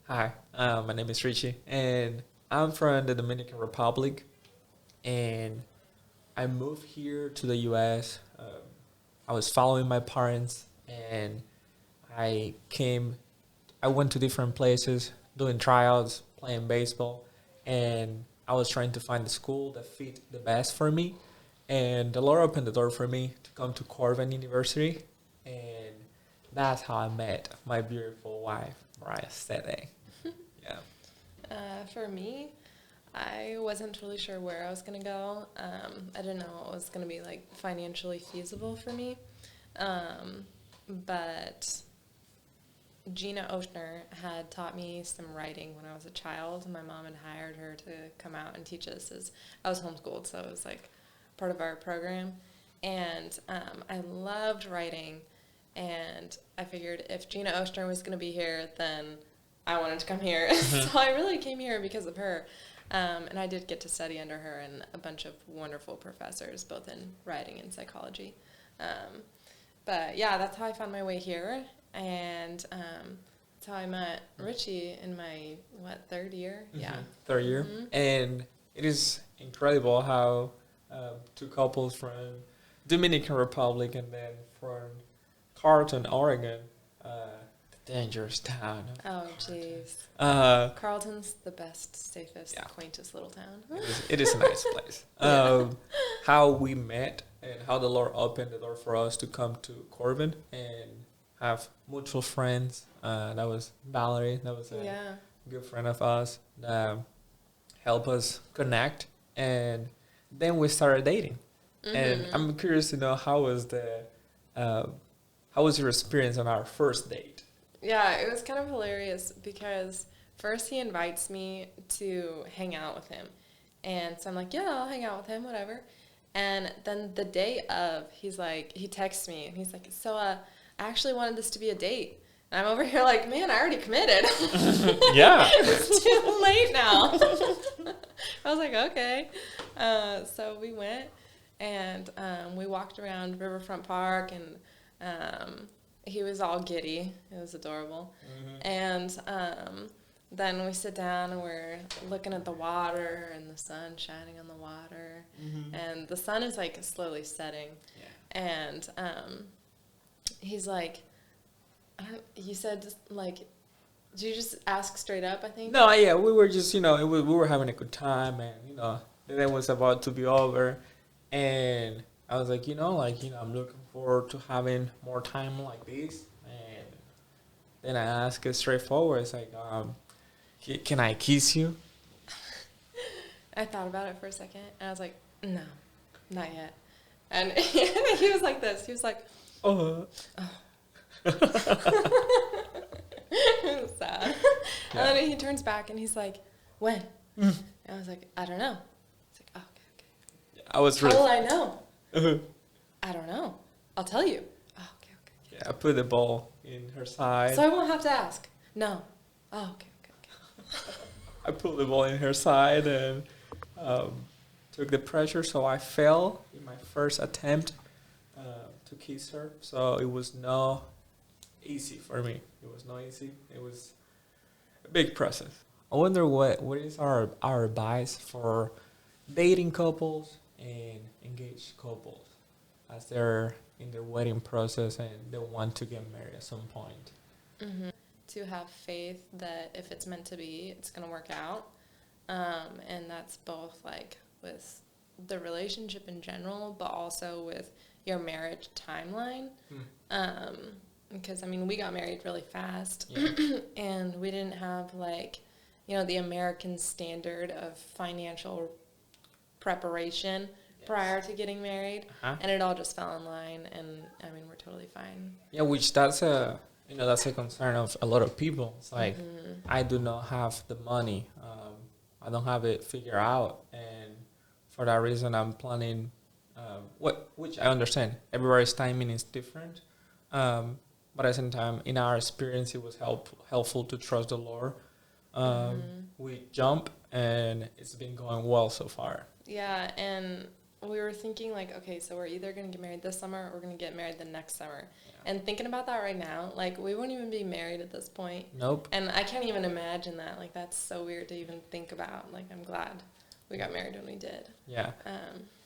Hi, my name is Richi, and I'm from the Dominican Republic, and I moved here to the U.S. I was following my parents, and I came. I went to different places doing tryouts, playing baseball, and I was trying to find the school that fit the best for me. And the Lord opened the door for me to come to Corban University, and that's how I met my beautiful wife, Mariah Sede. Yeah. For me, I wasn't really sure where I was going to go. I didn't know what was going to be like financially feasible for me. But Gina Oshner had taught me some writing when I was a child. My mom had hired her to come out and teach us as I was homeschooled, so it was like part of our program. And I loved writing, and I figured if Gina Oshner was going to be here, then I wanted to come here. So I really came here because of her. And I did get to study under her and a bunch of wonderful professors, both in writing and psychology. Um, but yeah, that's how I found my way here. And that's how I met Richie in my, third year? Mhm. Yeah. Third year. And it is incredible how two couples from Dominican Republic and then from Carlton, Oregon, the dangerous town of Oh, Carlton. jeez. Carlton's the best, safest, Yeah. quaintest little town. It is a nice place. Yeah. How we met and how the Lord opened the door for us to come to Corbin and have mutual friends. That was Valerie. That was a Yeah. good friend of us that helped us connect. And then we started dating. And I'm curious to know uh, how was your experience on our first date? Yeah, it was kind of hilarious because first he invites me to hang out with him. And so I'm like, yeah, I'll hang out with him, whatever. And then the day of, he texts me and he's like, so I actually wanted this to be a date. And I'm over here like, man, I already committed. Yeah. It's too late now. I was like, okay. So we went and we walked around Riverfront Park and he was all giddy. It was adorable. And then we sit down and we're looking at the water and the sun shining on the water. And the sun is like slowly setting. Yeah. And he's like, you said just like, did you just ask straight up, I think? No, yeah, we were just, we were having a good time, and the day was about to be over, and I was like, I'm looking forward to having more time like this, and then I asked it straightforward. It's like, can I kiss you? I thought about it for a second, and I was like, no, not yet. And he was like this. He was like, Oh. it was sad. Yeah. And then he turns back and he's like, when? And I was like, I don't know. He's like, oh, okay. I was How really. will I know? Uh-huh. I don't know. I'll tell you. Oh, okay. Yeah, I put the ball in her side. So I won't have to ask. No. Oh, okay. I put the ball in her side and took the pressure, so I fell in my first attempt to kiss her. So it was not easy for me. It was not easy. It was a big process. I wonder what is our advice for dating couples and engaged couples as they're in their wedding process and they want to get married at some point. To have faith that if it's meant to be, it's going to work out. And that's both like with the relationship in general, but also with your marriage timeline. Because, I mean, we got married really fast. Yeah. And we didn't have like, the American standard of financial preparation prior to getting married. And it all just fell in line. And, I mean, we're totally fine. Yeah, which that's a concern of a lot of people. It's like I do not have the money. I don't have it figured out, and for that reason, I'm planning. Which I understand. Everybody's timing is different, but at the same time, in our experience, it was helpful to trust the Lord. We jump, and it's been going well so far. Yeah, and we were thinking like, okay, so we're either going to get married this summer or we're going to get married the next summer. Yeah. And thinking about that right now, like we wouldn't even be married at this point. Nope. And I can't even imagine that. Like that's so weird to even think about. Like I'm glad we got married when we did. Yeah.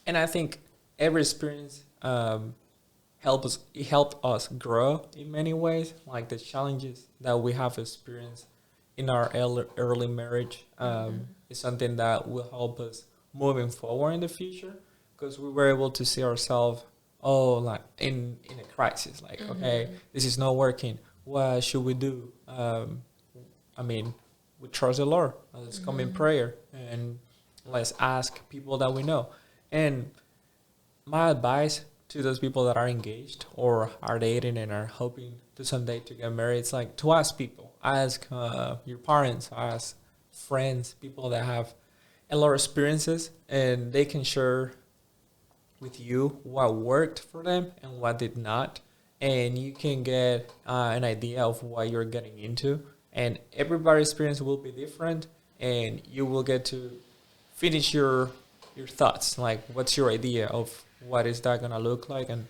And I think every experience helped us grow in many ways. Like the challenges that we have experienced in our early marriage is something that will help us moving forward in the future, because we were able to see ourselves like in a crisis, like okay, this is not working, what should we do? I mean, we trust the Lord, let's come in prayer and let's ask people that we know. And my advice to those people that are engaged or are dating and are hoping to someday to get married, it's like to ask people, ask your parents, ask friends, people that have a lot of experiences, and they can share with you what worked for them and what did not, and you can get an idea of what you're getting into. And everybody's experience will be different, and you will get to finish your thoughts, like what's your idea of what is that gonna look like, and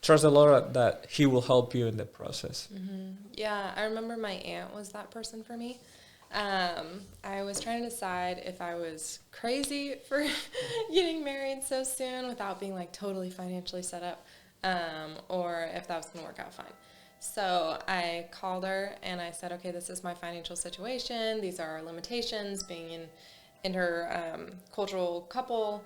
trust the Lord that He will help you in the process. Yeah, I remember my aunt was that person for me. I was trying to decide if I was crazy for getting married so soon without being like totally financially set up, or if that was going to work out fine. So I called her and I said, okay, this is my financial situation. These are our limitations being in her cultural couple,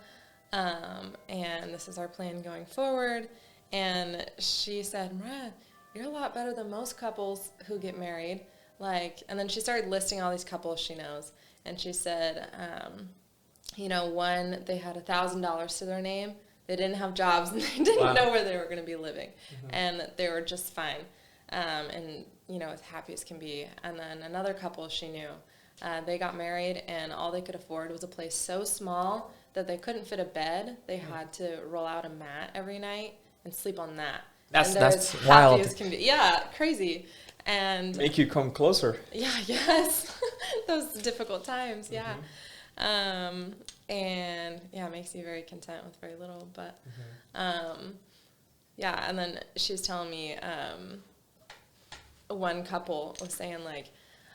and this is our plan going forward. And she said, Mariah, you're a lot better than most couples who get married. Like, and then she started listing all these couples she knows, and she said, one, they had $1,000 to their name, they didn't have jobs, and they didn't know where they were going to be living, and they were just fine, and as happy as can be. And then another couple she knew, they got married, and all they could afford was a place so small that they couldn't fit a bed. They had to roll out a mat every night and sleep on that. That's as wild. happy as can be. Yeah, crazy. And make you come closer. Yeah, yes. Those difficult times, yeah. And yeah, it makes you very content with very little. But yeah, and then she was telling me one couple was saying like,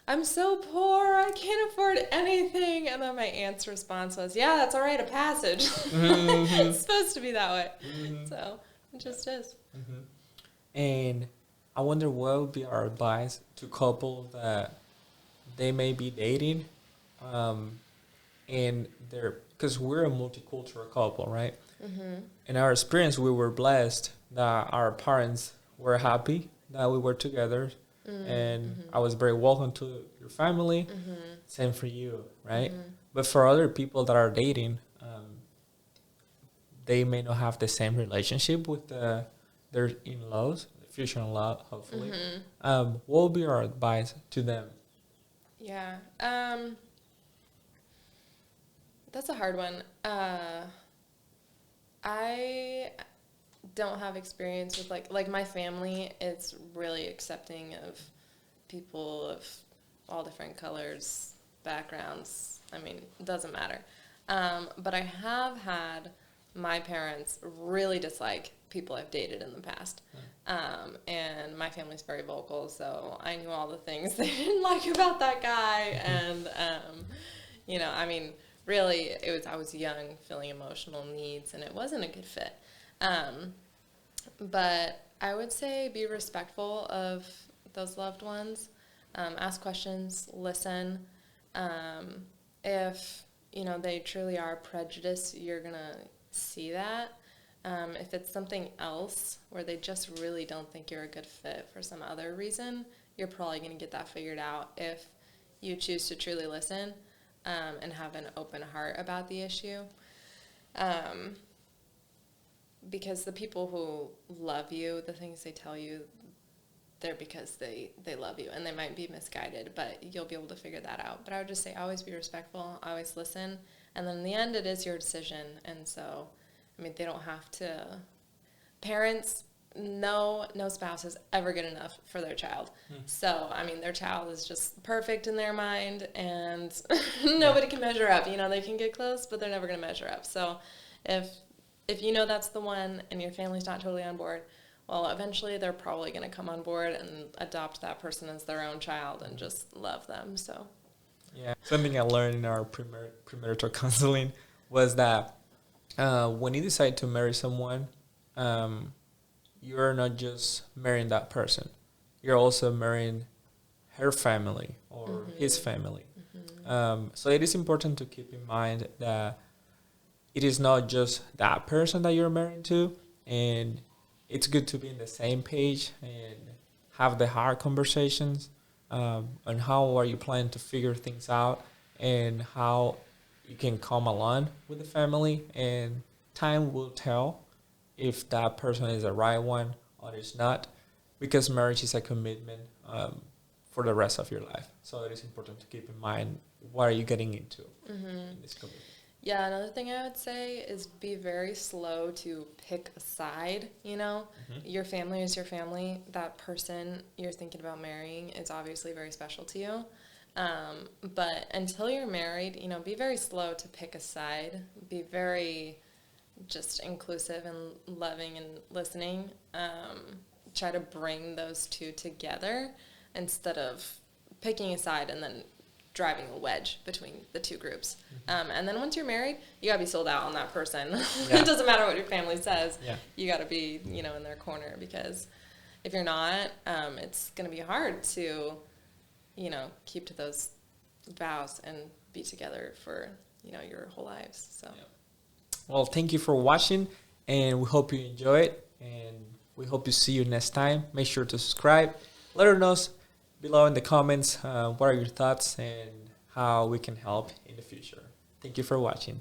I'm so poor, I can't afford anything. And then my aunt's response was, yeah, that's all right, a passage. It's supposed to be that way. So it just is. And I wonder what would be our advice to couples that they may be dating, and because we're a multicultural couple, right? In our experience, we were blessed that our parents were happy that we were together, and I was very welcome to your family. Same for you, right? But for other people that are dating, they may not have the same relationship with their in-laws. Future in-law, hopefully. What would be our advice to them? Yeah, that's a hard one. I don't have experience with like my family. It's really accepting of people of all different colors, backgrounds. I mean, it doesn't matter. But I have had my parents really dislike people I've dated in the past. And my family's very vocal, so I knew all the things they didn't like about that guy. And, I mean, really, I was young, feeling emotional needs, and it wasn't a good fit. But I would say be respectful of those loved ones. Ask questions, listen. If, they truly are prejudiced, you're going to see that. If it's something else where they just really don't think you're a good fit for some other reason, you're probably going to get that figured out if you choose to truly listen and have an open heart about the issue. Because the people who love you, the things they tell you, they're because they love you, and they might be misguided, but you'll be able to figure that out. But I would just say always be respectful, always listen, and then in the end it is your decision. And so they don't have to. Parents, no spouse is ever good enough for their child. So, their child is just perfect in their mind, and nobody can measure up. They can get close, but they're never going to measure up. So if if you know that's the one and your family's not totally on board, well, eventually they're probably going to come on board and adopt that person as their own child and just love them. So, Yeah, something I learned in our premarital counseling was that when you decide to marry someone, you're not just marrying that person. You're also marrying her family or his family. So it is important to keep in mind that it is not just that person that you're married to, and it's good to be in the same page and have the hard conversations on how are you planning to figure things out and how you can come along with the family, and time will tell if that person is the right one or is not, because marriage is a commitment for the rest of your life. So it is important to keep in mind what are you getting into in this commitment. Yeah, another thing I would say is be very slow to pick a side, you know? Your family is your family. That person you're thinking about marrying is obviously very special to you. But until you're married, you know, be very slow to pick a side. Be very just inclusive and loving and listening. Try to bring those two together instead of picking a side and then driving a wedge between the two groups. And then once you're married, you got to be sold out on that person. It doesn't matter what your family says. Yeah. You got to be, you know, in their corner, because if you're not, it's going to be hard to, you know, keep to those vows and be together for, you know, your whole lives. So. Yeah. Well, thank you for watching, and we hope you enjoy it, and we hope to see you next time. Make sure to subscribe. Let us know below in the comments what are your thoughts and how we can help in the future. Thank you for watching.